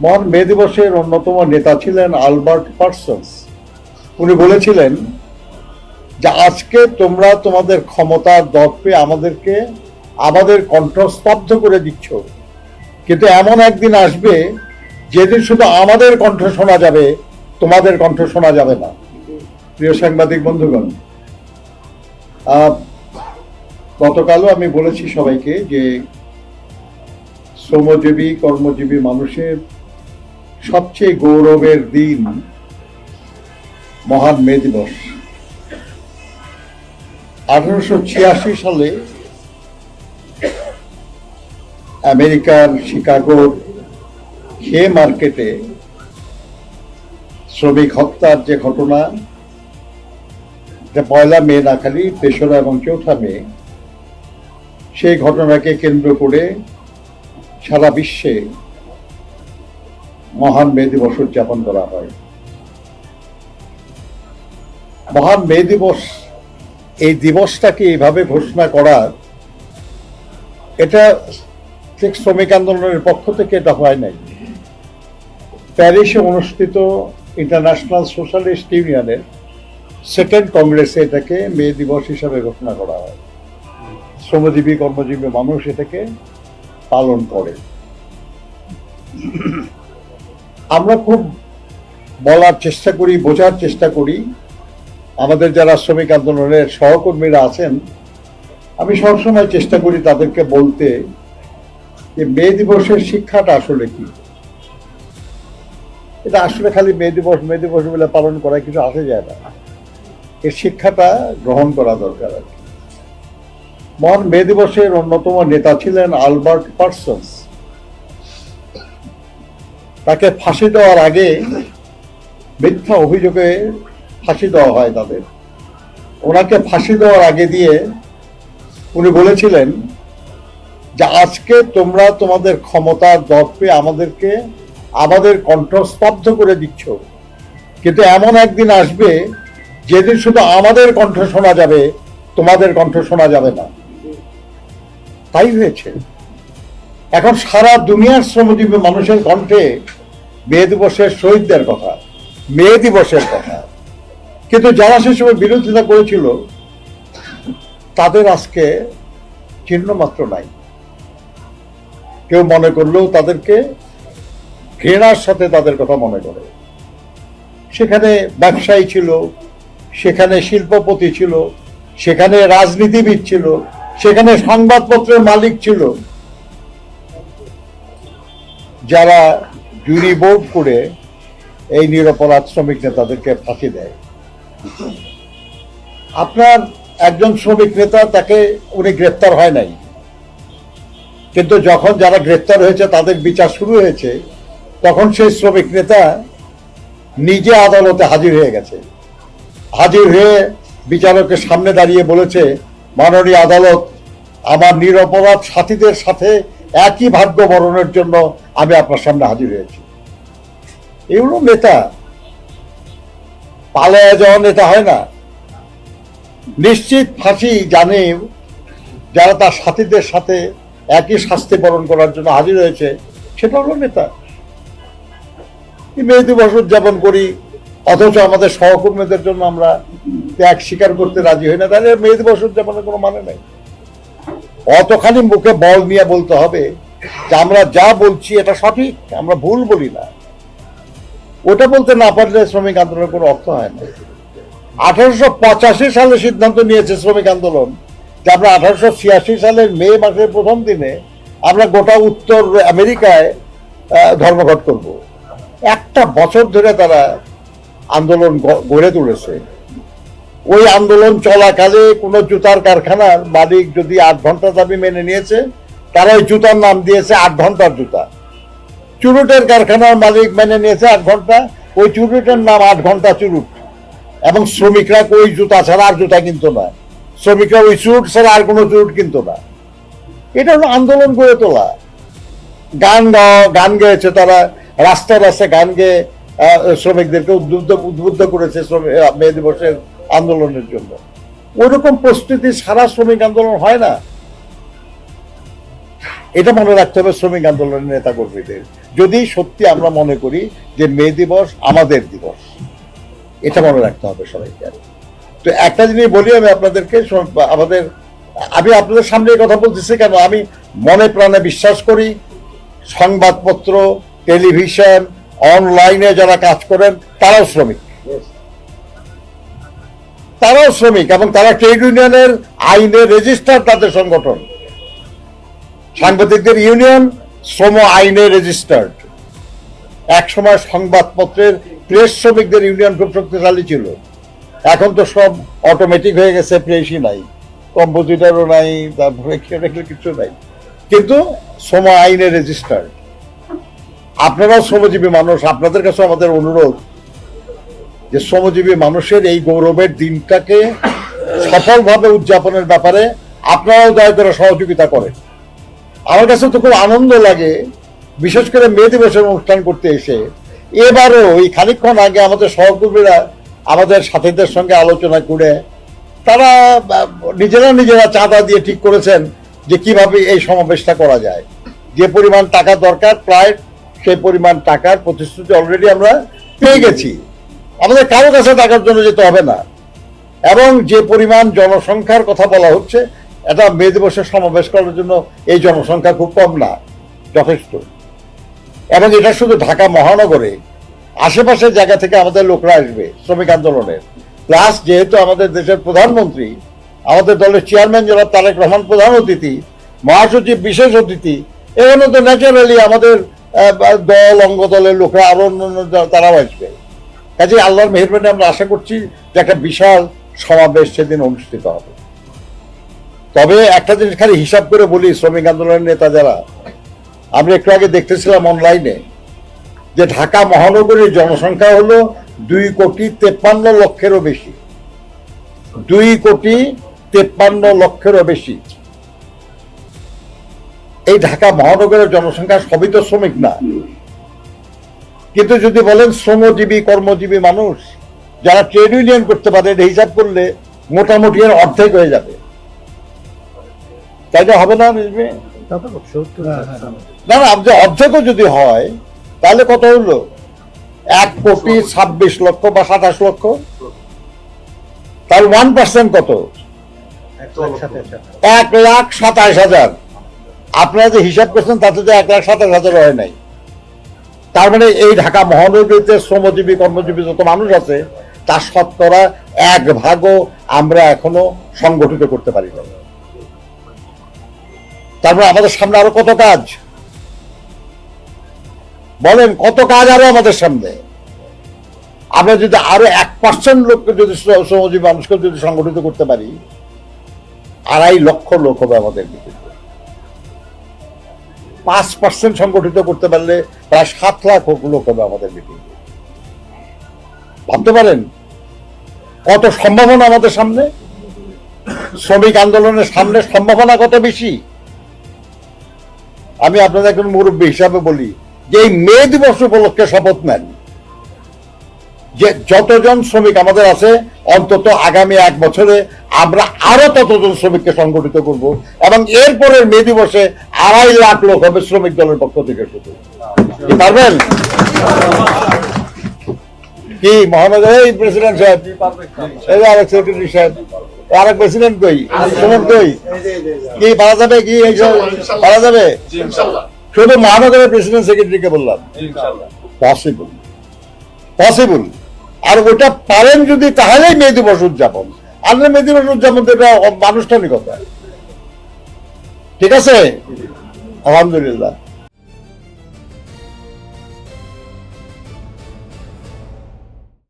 মহান মে দিবসের অন্যতম নেতা ছিলেন আলবার্ট পার্সন্স। উনি বলেছিলেন যে আজকে তোমরা তোমাদের ক্ষমতার দর্পে আমাদেরকে আমাদের কণ্ঠ স্তব্ধ করে দিচ্ছ, কিন্তু এমন একদিন আসবে যেদিন শুধু আমাদের কণ্ঠ শোনা যাবে, তোমাদের কণ্ঠ শোনা যাবে না। প্রিয় সাংবাদিক বন্ধুগণ, গতকালও আমি বলেছি সবাইকে যে শ্রমজীবী কর্মজীবী মানুষের সবচেয়ে গৌরবের দিন মহান মে দিবস। 1886 সালে আমেরিকার শিকাগোর হে মার্কেটে শ্রমিক হত্যার যে ঘটনা, পয়লা মে না খালি তেসরা এবং চৌঠা মে, সেই ঘটনাকে কেন্দ্র করে সারা বিশ্বে মহান মে দিবস উদযাপন করা হয়। মহান মে দিবস, এই দিবসটাকে এইভাবে ঘোষণা করার, এটা ঠিক শ্রমিক আন্দোলনের পক্ষ থেকে এটা হয় নাই। প্যারিসে অনুষ্ঠিত ইন্টারন্যাশনাল সোশ্যালিস্ট ইউনিয়নের সেকেন্ড কংগ্রেসে এটাকে মে দিবস হিসাবে ঘোষণা করা হয়। শ্রমজীবী কর্মজীবী মানুষ এটাকে পালন করে। আমরা খুব বলার চেষ্টা করি, বোঝার চেষ্টা করি। আমাদের যারা শ্রমিক আন্দোলনের সহকর্মীরা আছেন, আমি সবসময় চেষ্টা করি তাদেরকে বলতে যে মে দিবসের শিক্ষাটা আসলে কি। এটা আসলে খালি মে দিবস বলে পালন করা কিছু আসে যায় না, এর শিক্ষাটা গ্রহণ করা দরকার আর কি। মহান মে দিবসের অন্যতম নেতা ছিলেন আলবার্ট পার্সন্স। তাকে ফাঁসি দেওয়ার আগে, মিথ্যা অভিযোগে ফাঁসি দেওয়া হয় তাদের, ওনাকে ফাঁসি দেওয়ার আগে দিয়ে উনি বলেছিলেন যে আজকে তোমরা তোমাদের ক্ষমতার দর্পে আমাদেরকে আমাদের কণ্ঠ স্তব্ধ করে দিচ্ছ, কিন্তু এমন একদিন আসবে যেদিন শুধু আমাদের কণ্ঠ শোনা যাবে, তোমাদের কণ্ঠ শোনা যাবে না। তাই হয়েছে। এখন সারা দুনিয়ার শ্রমজীবী মানুষের কণ্ঠে মে দিবসের শহীদদের কথা, মে দিবসের কথা, কিন্তু যারা সে সময় বিরোধিতা করেছিল তাদের আজকে চিহ্ন মাত্র নাই। কেউ মনে করলেও তাদেরকে ঘৃণার সাথে তাদের কথা মনে করে। সেখানে ব্যবসায়ী ছিল, সেখানে শিল্পপতি ছিল, সেখানে রাজনীতিবিদ ছিল, সেখানে সংবাদপত্রের মালিক ছিল, যারা জুরি বোর্ড করে এই নিরপরাধ শ্রমিক নেতাদেরকে ফাঁসি দেয়। আপনার একজন শ্রমিক নেতা, তাকে উনি গ্রেপ্তার হয় নাই, কিন্তু যখন যারা গ্রেপ্তার হয়েছে তাদের বিচার শুরু হয়েছে, তখন সেই শ্রমিক নেতা নিজে আদালতে হাজির হয়ে গেছে। হাজির হয়ে বিচারকের সামনে দাঁড়িয়ে বলেছে, মাননীয় আদালত, আমার নিরপরাধ সাথীদের সাথে একই ভাগ্য বরণের জন্য আমি আপনার সামনে হাজির হয়েছি। এগুলো নেতা, পালায়া যাওয়া নেতা হয় না। নিশ্চিত ফাঁসি জানে যারা তার সাথীদের সাথে একই শাস্তি বরণ করার জন্য হাজির হয়েছে, সেটা হলো নেতা। মে দিবস উদযাপন করি, অথচ আমাদের সহকর্মীদের জন্য আমরা ত্যাগ স্বীকার করতে রাজি হই না, তাহলে মে দিবস উদযাপনের কোনো মানে নেই। অতখানি মুখে বল নিয়ে বলতে হবে যে আমরা যা বলছি এটা সঠিক, আমরা ভুল বলি না। ওটা বলতে না পারলে শ্রমিক আন্দোলনের কোনো অর্থ হয় না। 1885 সালে সিদ্ধান্ত নিয়েছে শ্রমিক আন্দোলন যে আমরা 1886 সালের মে মাসের প্রথম দিনে আমরা গোটা উত্তর আমেরিকায় ধর্মঘট করব। একটা বছর ধরে তারা আন্দোলন গড়ে তুলেছে। ওই আন্দোলন চলাকালে কোনো জুতার কারখানার মালিক যদি 8 ঘন্টা দাবি মেনে নিয়েছে, তারা ওই জুতার নাম দিয়েছে 8 ঘন্টার জুতা। চুরুটের কারখানার মালিক মেনে নিয়েছে 8 ঘন্টা, ওই চুরুটের নাম 8 ঘন্টা চুরুট। এবং শ্রমিকরা ওই জুতা ছাড়া আর জুতা কিনতো না, শ্রমিকরা ওই চুরুট ছাড়া আর কোনো চুরুট কিনতো না। এটা হলো আন্দোলন গড়ে তোলা। গান গেয়েছে তারা, রাস্তায় রাস্তায় গান গেয়ে শ্রমিকদেরকে উদ্বুদ্ধ করেছে মে দিবসের আন্দোলনের জন্য। ওইরকম প্রস্তুতি সারা শ্রমিক আন্দোলন হয় না। এটা মনে রাখতে হবে শ্রমিক আন্দোলনের নেতা কর্মীদের, যদি সত্যি আমরা মনে করি যে মে দিবস আমাদের দিবস, এটা মনে রাখতে হবে সবাইকে। তো একটা জিনিস বলি আমি আপনাদেরকে, আমি আপনাদের সামনে এই কথা বলতেছি কেন, আমি মনে প্রাণে বিশ্বাস করি সংবাদপত্র, টেলিভিশন, অনলাইনে যারা কাজ করেন তারাও শ্রমিক, এবং তারা ট্রেড ইউনিয়নের আইনে রেজিস্টার তাদের সংগঠন। সাংবাদিকদের ইউনিয়ন শ্রম আইনে রেজিস্টার্ড। এক সময় সংবাদপত্রের প্রেস শ্রমিকদের ইউনিয়ন খুব শক্তিশালী ছিল, এখন তো সব অটোমেটিক হয়ে গেছে, প্রেসই নাই, কম্পোজিটারও নাই, তারপরে কিছু নাই, কিন্তু শ্রম আইনে রেজিস্টার্ড। আপনারাও শ্রমজীবী মানুষ, আপনাদের কাছে আমাদের অনুরোধ যে শ্রমজীবী মানুষের এই গৌরবের দিনটাকে সফলভাবে উদযাপনের ব্যাপারে আপনারাও দয়া করে সহযোগিতা করেন। আমার কাছে তো খুব আনন্দ লাগে, বিশেষ করে মে দিবসের অনুষ্ঠান করতে এসে এবারও এই খানিকক্ষণ আগে আমাদের সহকর্মীরা আমাদের সাথীদের সঙ্গে আলোচনা করে তারা নিজেরা চাঁদা দিয়ে ঠিক করেছেন যে কিভাবে এই সমাবেশটা করা যায়। যে পরিমাণ টাকা দরকার প্রায় সেই পরিমাণ টাকার প্রতিশ্রুতি অলরেডি আমরা পেয়ে গেছি, আমাদের কারো কাছে টাকার জন্য যেতে হবে না। এবং যে পরিমাণ জনসংখ্যার কথা বলা হচ্ছে, এটা মে দিবসের সমাবেশ করার জন্য এই জনসংখ্যা খুব কম না, যথেষ্ট। এবং এটা শুধু ঢাকা মহানগরে, আশেপাশের জায়গা থেকে আমাদের লোকরা আসবে শ্রমিক আন্দোলনের। প্লাস যেহেতু আমাদের দেশের প্রধানমন্ত্রী, আমাদের দলের চেয়ারম্যান জনাব তারেক রহমান প্রধান অতিথি, মহাসচিব বিশেষ অতিথি, এখানে তো ন্যাচারালি আমাদের দল, অঙ্গ দলের লোকরা, আরো অন্যান্য তারাও আসবে। কাজে আল্লাহর মেহেরবানি আমরা আশা করছি যে একটা বিশাল সমাবেশ সেদিন অনুষ্ঠিত হবে। তবে একটা জিনিস খালি হিসাব করে বলি, শ্রমিক আন্দোলনের নেতা যারা, আমরা একটু আগে দেখতেছিলাম অনলাইনে যে ঢাকা মহানগরীর জনসংখ্যা হলো 2,53,00,000-এরও বেশি, 2,53,00,000-এরও বেশি। এই ঢাকা মহানগরের জনসংখ্যা সবই তো শ্রমিক না, কিন্তু যদি বলেন শ্রমজীবী কর্মজীবী মানুষ যারা ট্রেড ইউনিয়ন করতে পারে, হিসাব করলে মোটামুটি এর অর্ধেক হয়ে যাবে, তাই না? হবে না? না, যে অর্ধেকও যদি হয় তাহলে কত হলো? 1,26,00,000 বা 27,00,000। তার 1% কত? 1,27,000। আপনারা যে হিসাব করছেন তাতে তো 1,27,000 হয় নাই। তার মানে এই ঢাকা মহানগরীতে শ্রমজীবী কর্মজীবী যত মানুষ আছে তার শতকরা 1/ভাগও আমরা এখনো সংগঠিত করতে পারি না। তারপরে আমাদের সামনে আরো কত কাজ, বলেন কত কাজ আরো আমাদের সামনে। আমরা যদি আরো 1% লোককে যদি শ্রমজীবী মানুষকে যদি সংগঠিত করতে পারি, 2.5 লক্ষ লোক হবে আমাদের বিরুদ্ধে। 5% সংগঠিত করতে পারলে প্রায় 7 লাখ লোক হবে আমাদের বিরুদ্ধে। ভাবতে পারেন কত সম্ভাবনা আমাদের সামনে। শ্রমিক আন্দোলনের সামনে সম্ভাবনা কত বেশি। আমি আপনাদের একজন মুরব্বী হিসাবে বলি যে এই মে দিবস উপলক্ষে শপথ নেন যে যতজন শ্রমিক আমাদের আছে, অন্তত আগামী 1 বছরে আমরা আরো ততজন শ্রমিককে সংগঠিত করব, এবং এরপরের মে দিবসে 2.5 লাখ লোক হবে শ্রমিক দলের পক্ষ থেকে। শুধু কি পারবেন? কি মহানগর এই প্রেসিডেন্ট সাহেব, এই আরেক সেক্রেটারি সাহেব, আরেক প্রেসিডেন্ট কই, সুমন কই, কি পারা যাবে? কি পারা যাবে? শুধু মহানগরের প্রেসিডেন্ট সেক্রেটারিকে বললাম, পসিবল। আর ওটা পারেন যদি, তাহলেই মে দিবস উদযাপন। আর মে দিবস উদযাপন তো এটা আনুষ্ঠানিকতা। ঠিক আছে, আলহামদুলিল্লাহ।